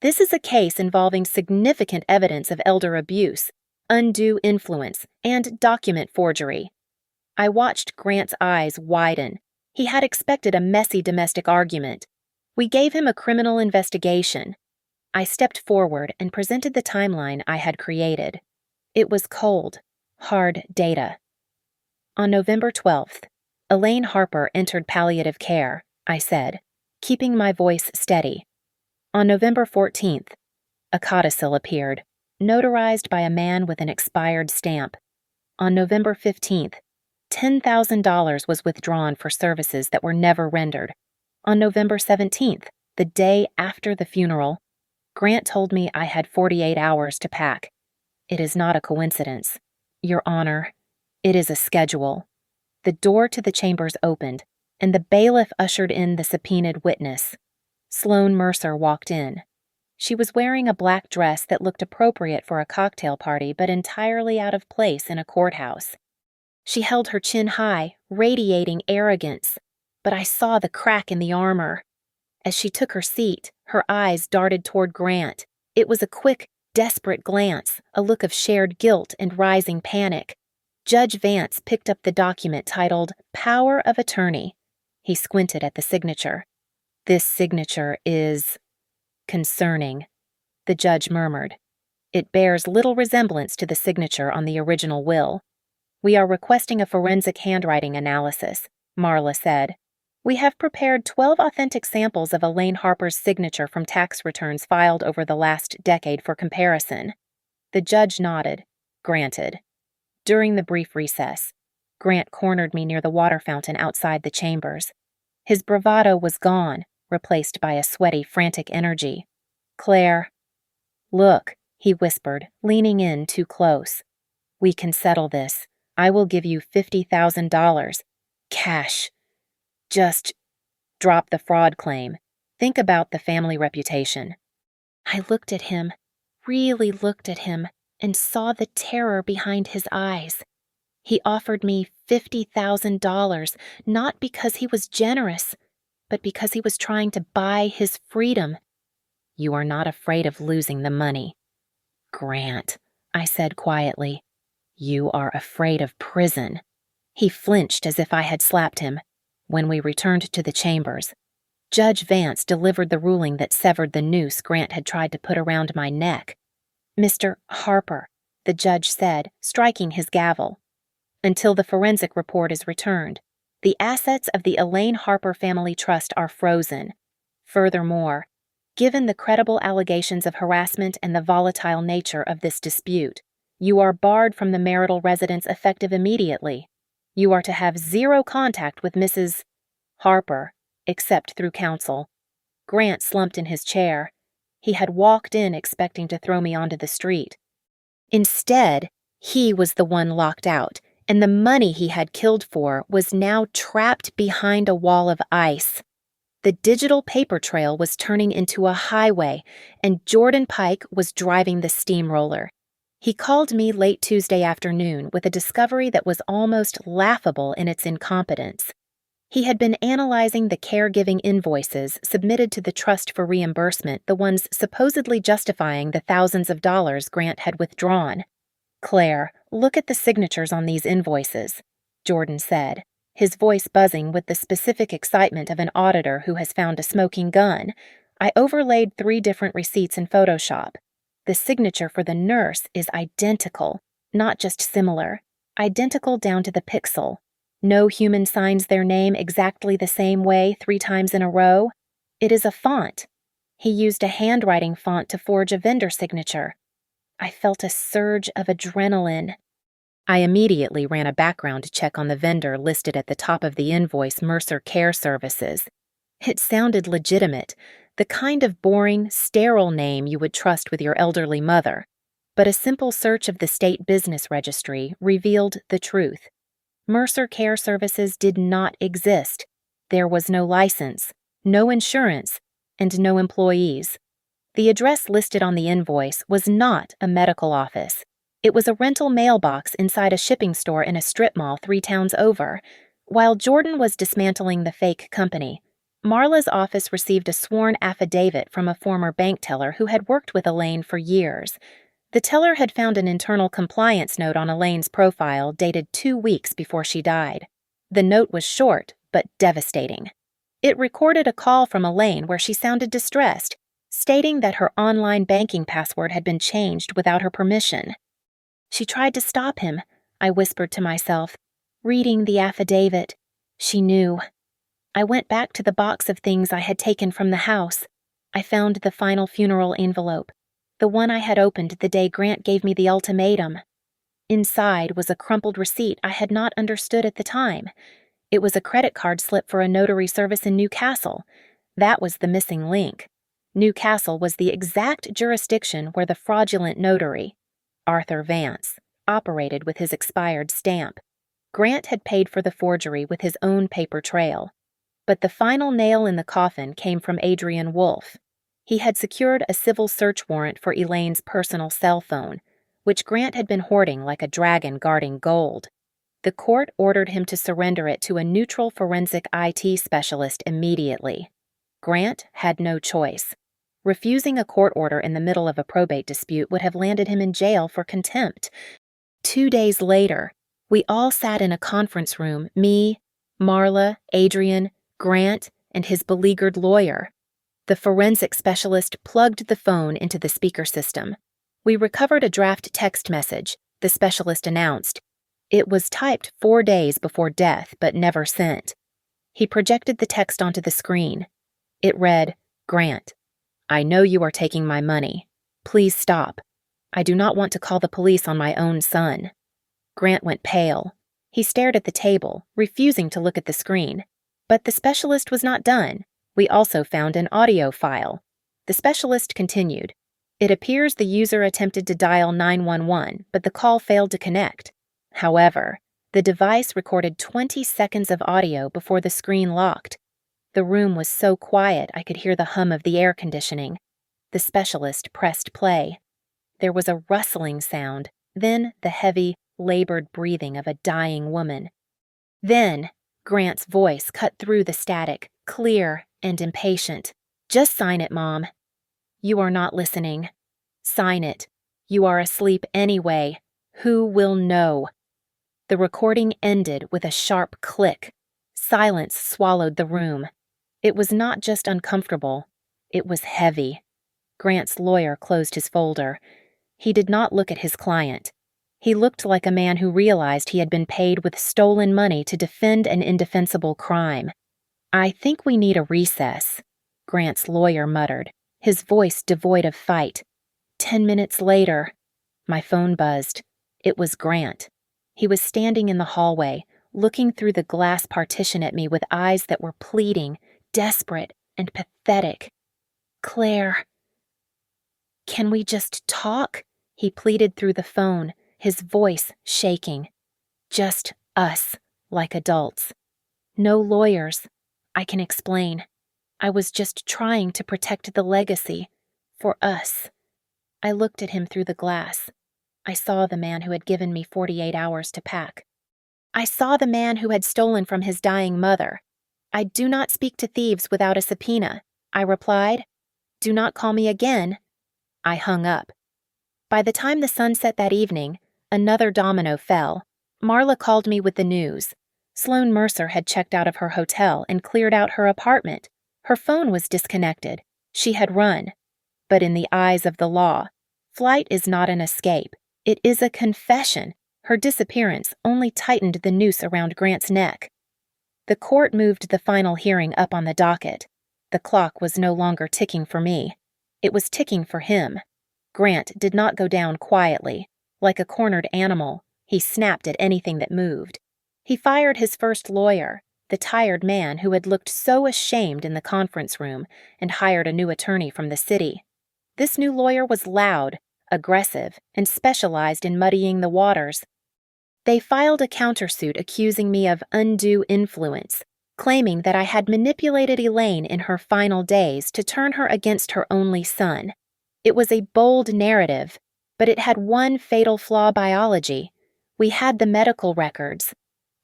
This is a case involving significant evidence of elder abuse, undue influence, and document forgery. I watched Grant's eyes widen. He had expected a messy domestic argument. We gave him a criminal investigation. I stepped forward and presented the timeline I had created. It was cold, hard data. On November 12th, Elaine Harper entered palliative care, I said, keeping my voice steady. On November 14th, a codicil appeared, notarized by a man with an expired stamp. On November 15th, $10,000 was withdrawn for services that were never rendered. On November 17th, the day after the funeral, Grant told me I had 48 hours to pack. It is not a coincidence. Your Honor, it is a schedule. The door to the chambers opened, and the bailiff ushered in the subpoenaed witness. Sloane Mercer walked in. She was wearing a black dress that looked appropriate for a cocktail party but entirely out of place in a courthouse. She held her chin high, radiating arrogance, but I saw the crack in the armor. As she took her seat, her eyes darted toward Grant. It was a quick, desperate glance, a look of shared guilt and rising panic. Judge Vance picked up the document titled Power of Attorney. He squinted at the signature. This signature is concerning, the judge murmured. It bears little resemblance to the signature on the original will. We are requesting a forensic handwriting analysis, Marla said. We have prepared 12 authentic samples of Elaine Harper's signature from tax returns filed over the last decade for comparison. The judge nodded. Granted. During the brief recess, Grant cornered me near the water fountain outside the chambers. His bravado was gone, replaced by a sweaty, frantic energy. Claire. Look, he whispered, leaning in too close. We can settle this. I will give you $50,000. Cash. Just drop the fraud claim. Think about the family reputation. I looked at him, really looked at him, and saw the terror behind his eyes. He offered me $50,000, not because he was generous, but because he was trying to buy his freedom. You are not afraid of losing the money. Grant, I said quietly. You are afraid of prison. He flinched as if I had slapped him. When we returned to the chambers, Judge Vance delivered the ruling that severed the noose Grant had tried to put around my neck. Mr. Harper, the judge said, striking his gavel. Until the forensic report is returned, the assets of the Elaine Harper Family Trust are frozen. Furthermore, given the credible allegations of harassment and the volatile nature of this dispute, you are barred from the marital residence effective immediately. You are to have zero contact with Mrs. Harper, except through counsel. Grant slumped in his chair. He had walked in expecting to throw me onto the street. Instead, he was the one locked out, and the money he had killed for was now trapped behind a wall of ice. The digital paper trail was turning into a highway, and Jordan Pike was driving the steamroller. He called me late Tuesday afternoon with a discovery that was almost laughable in its incompetence. He had been analyzing the caregiving invoices submitted to the trust for reimbursement, the ones supposedly justifying the thousands of dollars Grant had withdrawn. Claire, look at the signatures on these invoices, Jordan said, his voice buzzing with the specific excitement of an auditor who has found a smoking gun. I overlaid 3 different receipts in Photoshop. The signature for the nurse is identical, not just similar, identical down to the pixel. No human signs their name exactly the same way 3 times in a row. It is a font. He used a handwriting font to forge a vendor signature. I felt a surge of adrenaline. I immediately ran a background check on the vendor listed at the top of the invoice, Mercer Care Services. It sounded legitimate, the kind of boring, sterile name you would trust with your elderly mother. But a simple search of the state business registry revealed the truth. Mercer Care Services did not exist. There was no license, no insurance, and no employees. The address listed on the invoice was not a medical office. It was a rental mailbox inside a shipping store in a strip mall 3 towns over. While Jordan was dismantling the fake company, Marla's office received a sworn affidavit from a former bank teller who had worked with Elaine for years. The teller had found an internal compliance note on Elaine's profile dated 2 weeks before she died. The note was short, but devastating. It recorded a call from Elaine where she sounded distressed, stating that her online banking password had been changed without her permission. She tried to stop him, I whispered to myself, reading the affidavit. She knew. I went back to the box of things I had taken from the house. I found the final funeral envelope, the one I had opened the day Grant gave me the ultimatum. Inside was a crumpled receipt I had not understood at the time. It was a credit card slip for a notary service in Newcastle. That was the missing link. Newcastle was the exact jurisdiction where the fraudulent notary, Arthur Vance, operated with his expired stamp. Grant had paid for the forgery with his own paper trail. But the final nail in the coffin came from Adrian Wolfe. He had secured a civil search warrant for Elaine's personal cell phone, which Grant had been hoarding like a dragon guarding gold. The court ordered him to surrender it to a neutral forensic IT specialist immediately. Grant had no choice. Refusing a court order in the middle of a probate dispute would have landed him in jail for contempt. 2 days later, we all sat in a conference room, me, Marla, Adrian, Grant, and his beleaguered lawyer. The forensic specialist plugged the phone into the speaker system. We recovered a draft text message, the specialist announced. It was typed 4 days before death, but never sent. He projected the text onto the screen. It read, "Grant, I know you are taking my money. Please stop. I do not want to call the police on my own son." Grant went pale. He stared at the table, refusing to look at the screen. But the specialist was not done. We also found an audio file. The specialist continued. It appears the user attempted to dial 911, but the call failed to connect. However, the device recorded 20 seconds of audio before the screen locked. The room was so quiet I could hear the hum of the air conditioning. The specialist pressed play. There was a rustling sound, then the heavy, labored breathing of a dying woman. Then, Grant's voice cut through the static, clear and impatient. "Just sign it, Mom." "You are not listening." "Sign it. You are asleep anyway. Who will know?" The recording ended with a sharp click. Silence swallowed the room. It was not just uncomfortable. It was heavy. Grant's lawyer closed his folder. He did not look at his client. He looked like a man who realized he had been paid with stolen money to defend an indefensible crime. "I think we need a recess," Grant's lawyer muttered, his voice devoid of fight. 10 minutes later, my phone buzzed. It was Grant. He was standing in the hallway, looking through the glass partition at me with eyes that were pleading, desperate, and pathetic. "Claire, can we just talk?" he pleaded through the phone, his voice shaking. "Just us, like adults. No lawyers. I can explain. I was just trying to protect the legacy. For us." I looked at him through the glass. I saw the man who had given me 48 hours to pack. I saw the man who had stolen from his dying mother. "I do not speak to thieves without a subpoena," I replied. "Do not call me again." I hung up. By the time the sun set that evening, another domino fell. Marla called me with the news. Sloane Mercer had checked out of her hotel and cleared out her apartment. Her phone was disconnected. She had run. But in the eyes of the law, flight is not an escape. It is a confession. Her disappearance only tightened the noose around Grant's neck. The court moved the final hearing up on the docket. The clock was no longer ticking for me. It was ticking for him. Grant did not go down quietly. Like a cornered animal, he snapped at anything that moved. He fired his first lawyer, the tired man who had looked so ashamed in the conference room, and hired a new attorney from the city. This new lawyer was loud, aggressive, and specialized in muddying the waters. They filed a countersuit accusing me of undue influence, claiming that I had manipulated Elaine in her final days to turn her against her only son. It was a bold narrative, but it had one fatal flaw: biology. We had the medical records.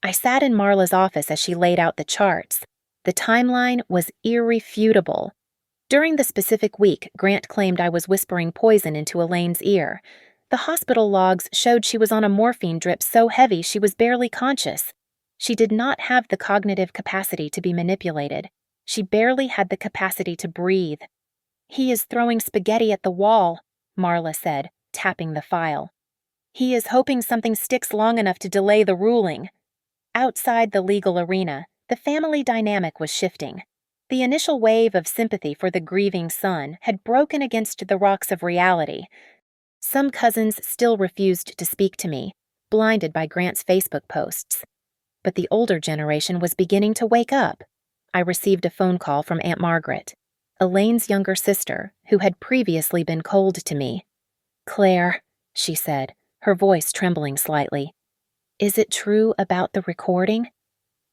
I sat in Marla's office as she laid out the charts. The timeline was irrefutable. During the specific week, Grant claimed I was whispering poison into Elaine's ear. The hospital logs showed she was on a morphine drip so heavy she was barely conscious. She did not have the cognitive capacity to be manipulated. She barely had the capacity to breathe. "He is throwing spaghetti at the wall," Marla said, tapping the file. "He is hoping something sticks long enough to delay the ruling." Outside the legal arena, the family dynamic was shifting. The initial wave of sympathy for the grieving son had broken against the rocks of reality. Some cousins still refused to speak to me, blinded by Grant's Facebook posts. But the older generation was beginning to wake up. I received a phone call from Aunt Margaret, Elaine's younger sister, who had previously been cold to me. "Claire," she said, her voice trembling slightly, "is it true about the recording?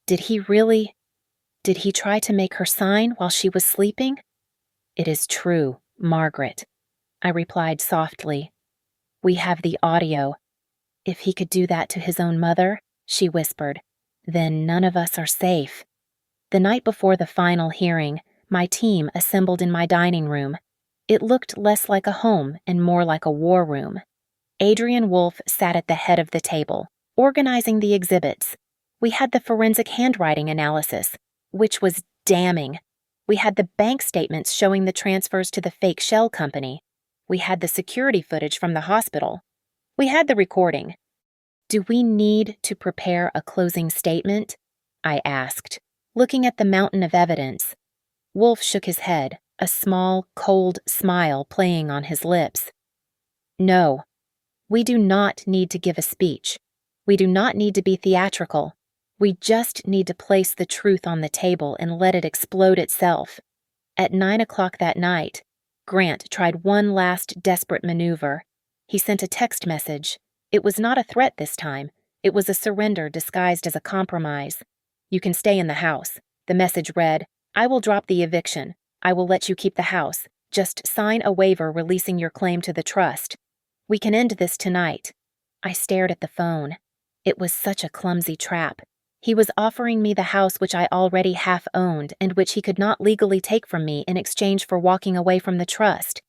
Did he try to make her sign while she was sleeping?" "It is true, Margaret," I replied softly. "We have the audio." "If he could do that to his own mother," she whispered, "then none of us are safe." The night before the final hearing, my team assembled in my dining room. It looked less like a home and more like a war room. Adrian Wolfe sat at the head of the table, organizing the exhibits. We had the forensic handwriting analysis, which was damning. We had the bank statements showing the transfers to the fake shell company. We had the security footage from the hospital. We had the recording. "Do we need to prepare a closing statement?" I asked, looking at the mountain of evidence. Wolfe shook his head, a small, cold smile playing on his lips. "No, we do not need to give a speech. We do not need to be theatrical. We just need to place the truth on the table and let it explode itself." At 9 o'clock that night, Grant tried one last desperate maneuver. He sent a text message. It was not a threat this time. It was a surrender disguised as a compromise. "You can stay in the house." The message read, "I will drop the eviction. I will let you keep the house. Just sign a waiver releasing your claim to the trust. We can end this tonight." I stared at the phone. It was such a clumsy trap. He was offering me the house which I already half owned and which he could not legally take from me in exchange for walking away from the trust.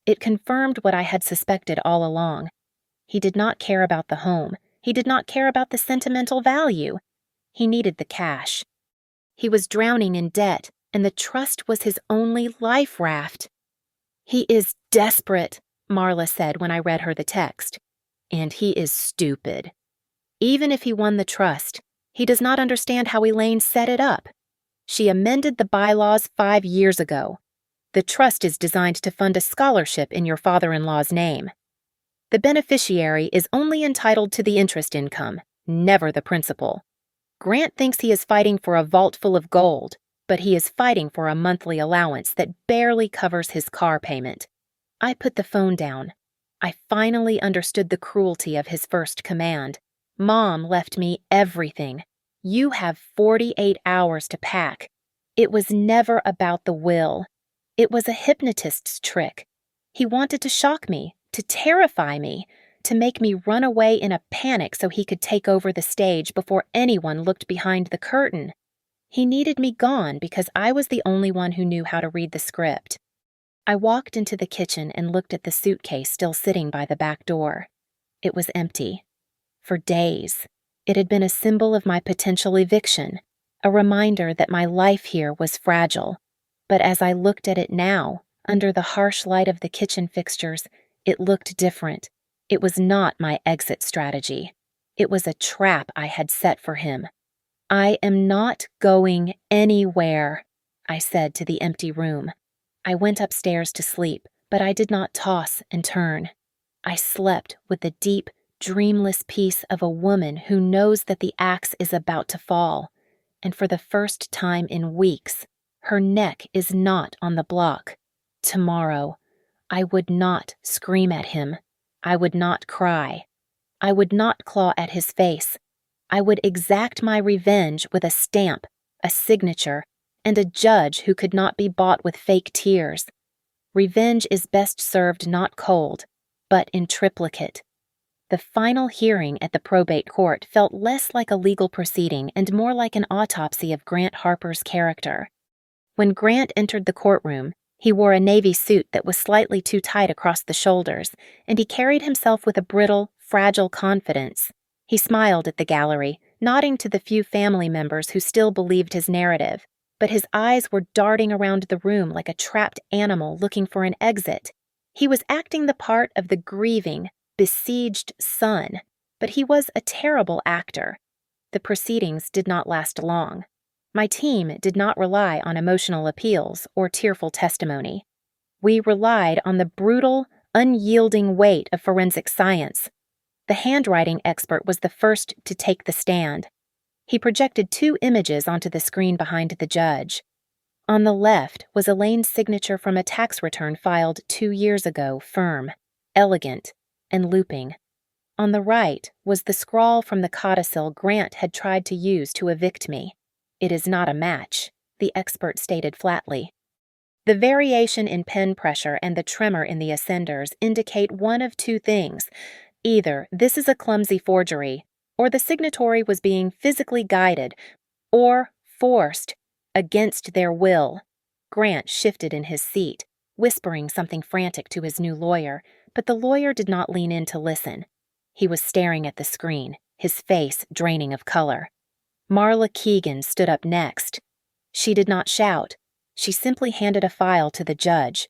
It confirmed what I had suspected all along. He did not care about the home. He did not care about the sentimental value. He needed the cash. He was drowning in debt, and the trust was his only life raft. "He is desperate," Marla said when I read her the text. "And he is stupid. Even if he won the trust, he does not understand how Elaine set it up. She amended the bylaws 5 years ago. The trust is designed to fund a scholarship in your father-in-law's name. The beneficiary is only entitled to the interest income, never the principal. Grant thinks he is fighting for a vault full of gold, but he is fighting for a monthly allowance that barely covers his car payment." I put the phone down. I finally understood the cruelty of his first command. "Mom left me everything. You have 48 hours to pack." It was never about the will. It was a hypnotist's trick. He wanted to shock me, to terrify me, to make me run away in a panic so he could take over the stage before anyone looked behind the curtain. He needed me gone because I was the only one who knew how to read the script. I walked into the kitchen and looked at the suitcase still sitting by the back door. It was empty. For days, it had been a symbol of my potential eviction, a reminder that my life here was fragile. But as I looked at it now, under the harsh light of the kitchen fixtures, it looked different. It was not my exit strategy. It was a trap I had set for him. "I am not going anywhere," I said to the empty room. I went upstairs to sleep, but I did not toss and turn. I slept with the deep, dreamless peace of a woman who knows that the axe is about to fall, and for the first time in weeks, her neck is not on the block. Tomorrow, I would not scream at him. I would not cry. I would not claw at his face. I would exact my revenge with a stamp, a signature, and a judge who could not be bought with fake tears. Revenge is best served not cold, but in triplicate. The final hearing at the probate court felt less like a legal proceeding and more like an autopsy of Grant Harper's character. When Grant entered the courtroom, he wore a navy suit that was slightly too tight across the shoulders, and he carried himself with a brittle, fragile confidence. He smiled at the gallery, nodding to the few family members who still believed his narrative, but his eyes were darting around the room like a trapped animal looking for an exit. He was acting the part of the grieving, besieged son, but he was a terrible actor. The proceedings did not last long. My team did not rely on emotional appeals or tearful testimony. We relied on the brutal, unyielding weight of forensic science. The handwriting expert was the first to take the stand. He projected 2 images onto the screen behind the judge. On the left was Elaine's signature from a tax return filed 2 years ago, firm, elegant, and looping. On the right was the scrawl from the codicil Grant had tried to use to evict me. "It is not a match," the expert stated flatly. The variation in pen pressure and the tremor in the ascenders indicate one of 2 things. Either this is a clumsy forgery, or the signatory was being physically guided, or forced, against their will. Grant shifted in his seat, whispering something frantic to his new lawyer, but the lawyer did not lean in to listen. He was staring at the screen, his face draining of color. Marla Keegan stood up next. She did not shout. She simply handed a file to the judge.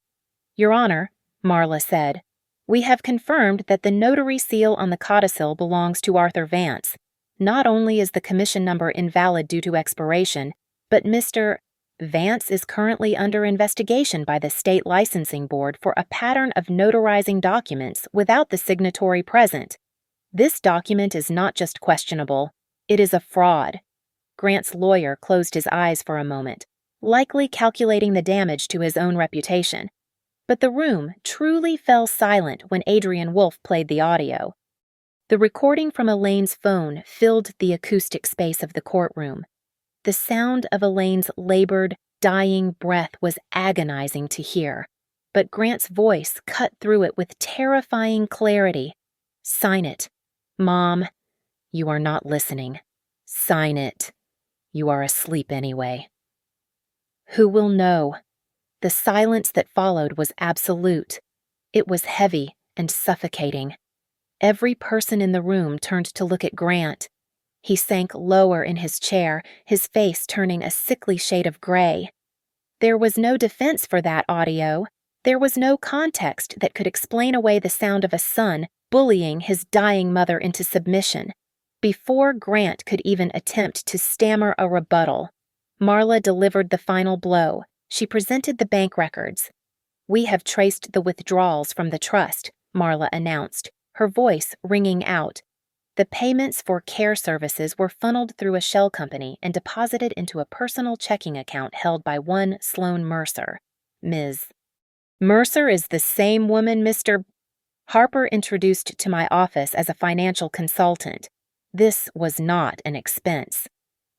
"Your Honor," Marla said, "we have confirmed that the notary seal on the codicil belongs to Arthur Vance. Not only is the commission number invalid due to expiration, but Mr. Vance is currently under investigation by the State Licensing Board for a pattern of notarizing documents without the signatory present. This document is not just questionable, it is a fraud." Grant's lawyer closed his eyes for a moment, likely calculating the damage to his own reputation. But the room truly fell silent when Adrian Wolfe played the audio. The recording from Elaine's phone filled the acoustic space of the courtroom. The sound of Elaine's labored, dying breath was agonizing to hear, but Grant's voice cut through it with terrifying clarity. "Sign it. Mom, you are not listening. Sign it. You are asleep anyway." Who will know? The silence that followed was absolute. It was heavy and suffocating. Every person in the room turned to look at Grant. He sank lower in his chair, his face turning a sickly shade of gray. There was no defense for that audio. There was no context that could explain away the sound of a son bullying his dying mother into submission. Before Grant could even attempt to stammer a rebuttal, Marla delivered the final blow. She presented the bank records. "We have traced the withdrawals from the trust," Marla announced, her voice ringing out. The payments for care services were funneled through a shell company and deposited into a personal checking account held by one Sloan Mercer. Ms. Mercer is the same woman Mr. Harper introduced to my office as a financial consultant. This was not an expense.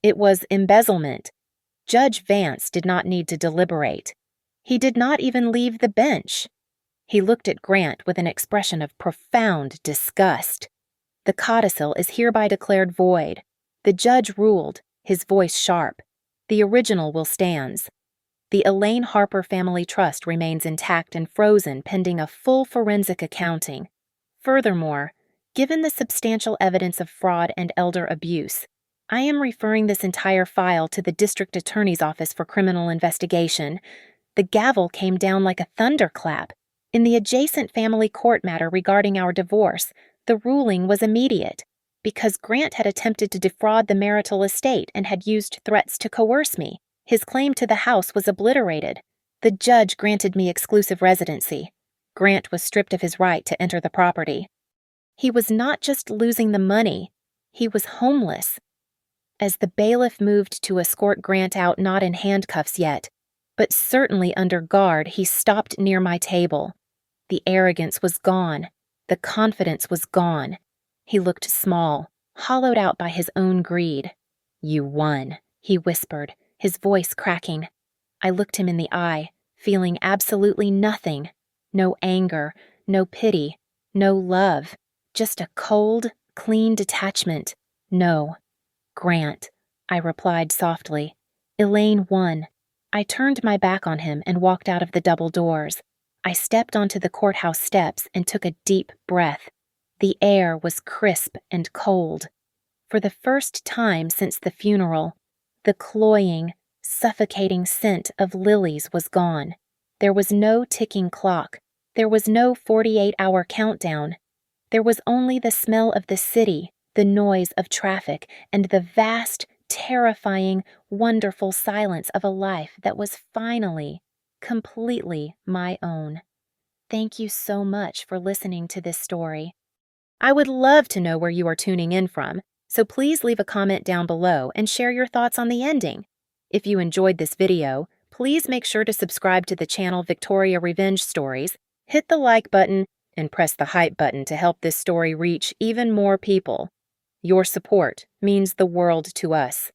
It was embezzlement. Judge Vance did not need to deliberate. He did not even leave the bench. He looked at Grant with an expression of profound disgust. "The codicil is hereby declared void." The judge ruled, his voice sharp. "The original will stand. The Elaine Harper Family Trust remains intact and frozen pending a full forensic accounting. Furthermore, given the substantial evidence of fraud and elder abuse, I am referring this entire file to the District Attorney's Office for Criminal Investigation." The gavel came down like a thunderclap. In the adjacent family court matter regarding our divorce, the ruling was immediate. Because Grant had attempted to defraud the marital estate and had used threats to coerce me, his claim to the house was obliterated. The judge granted me exclusive residency. Grant was stripped of his right to enter the property. He was not just losing the money, he was homeless. As the bailiff moved to escort Grant out, not in handcuffs yet, but certainly under guard, he stopped near my table. The arrogance was gone. The confidence was gone. He looked small, hollowed out by his own greed. "You won," he whispered, his voice cracking. I looked him in the eye, feeling absolutely nothing. No anger, no pity, no love, Just a cold, clean detachment. No. Grant, I replied softly. Elaine won. I turned my back on him and walked out of the double doors. I stepped onto the courthouse steps and took a deep breath. The air was crisp and cold. For the first time since the funeral, the cloying, suffocating scent of lilies was gone. There was no ticking clock. There was no 48-hour countdown. There was only the smell of the city, the noise of traffic, and the vast, terrifying, wonderful silence of a life that was finally, completely my own. Thank you so much for listening to this story. I would love to know where you are tuning in from, so please leave a comment down below and share your thoughts on the ending. If you enjoyed this video, please make sure to subscribe to the channel Victoria Revenge Stories, hit the like button, and press the hype button to help this story reach even more people. Your support means the world to us.